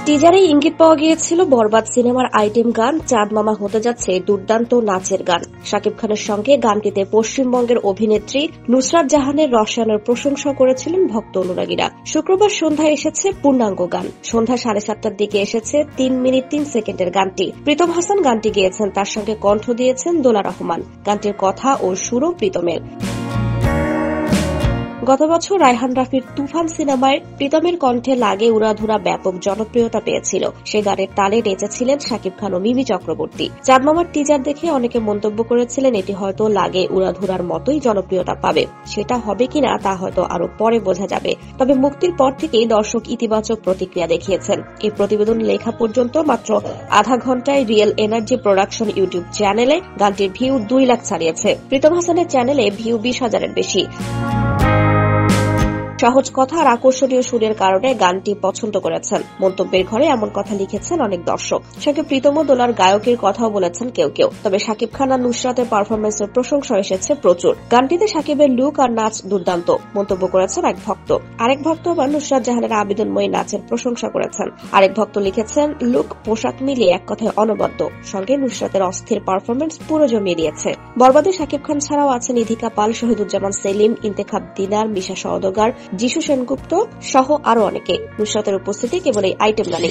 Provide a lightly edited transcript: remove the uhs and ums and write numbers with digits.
টিজারেই ইঙ্গিত পাওয়া গিয়েছিল বরবাদ সিনেমার আইটেম গান চাঁদ মামা হতে যাচ্ছে দুর্দান্ত নাচের গান। শাকিব খানের সঙ্গে গানটিতে পশ্চিমবঙ্গের অভিনেত্রী নুসরাত জাহানের রসায়নের প্রশংসা করেছিলেন ভক্ত অনুরাগীরা। শুক্রবার সন্ধ্যায় এসেছে পূর্ণাঙ্গ গান। সন্ধ্যা 7:30টার দিকে এসেছে 3 মিনিট 3 সেকেন্ডের গানটি। প্রীতম হাসান গানটি গেয়েছেন, তার সঙ্গে কণ্ঠ দিয়েছেন দোলা রহমান। গানটির কথা ও সুরও প্রীতমের। গত বছর রায়হান রাফির তুফান সিনেমায় প্রীতমের কণ্ঠে লাগে উড়াধুরা ব্যাপক জনপ্রিয়তা পেয়েছিল। সে গানের তালে নেচেছিলেন শাকিব খান ও মিমি চক্রবর্তী। চাঁদ মামার টিজার দেখে অনেকে মন্তব্য করেছিলেন এটি হয়তো লাগে উড়াধুরার মতোই জনপ্রিয়তা পাবে। সেটা হবে কিনা তা হয়তো আরো পরে বোঝা যাবে। তবে মুক্তির পর থেকেই দর্শক ইতিবাচক প্রতিক্রিয়া দেখিয়েছেন। এই প্রতিবেদন লেখা পর্যন্ত মাত্র আধা ঘন্টায় রিয়েল এনার্জি প্রোডাকশন ইউটিউব চ্যানেলে গানটির ভিউ 2 লাখ ছাড়িয়েছে। প্রীতম হাসানের চ্যানেলে ভিউ 20,000-এর বেশি। সহজ কথা আর আকর্ষণীয় সুরের কারণে গানটি পছন্দ করেছেন। মন্তব্যের ঘরে এমন কথা লিখেছেন অনেক দর্শক। সঙ্গে প্রীতম ও দোলার গায়কের কথাও বলেছেন কেউ কেউ। তবে শাকিব খান আর নুসরাতের পারফরমেন্সের প্রশংসা এসেছে প্রচুর। গানটিতে শাকিবের লুক আর নাচ দুর্দান্ত মন্তব্য করেছেন এক ভক্ত। আরেক ভক্ত আবার নুসরাত জাহানের আবেদনময়ী নাচের প্রশংসা করেছেন। আরেক ভক্ত লিখেছেন, লুক পোশাক মিলিয়ে এক কথায় অনবদ্য। সঙ্গে নুসরাতের অস্থির পারফরমেন্স পুরো জমিয়ে দিয়েছে। বরবাদে শাকিব খান ছাড়াও আছেন ইধিকা পাল, শহীদুজ্জামান সেলিম, ইন্তেখাব দিনার, মিশা সওদাগর, যিশু সেনগুপ্ত সহ আরো অনেকে। নুসরাতের উপস্থিতি কেবল এই আইটেম গানে।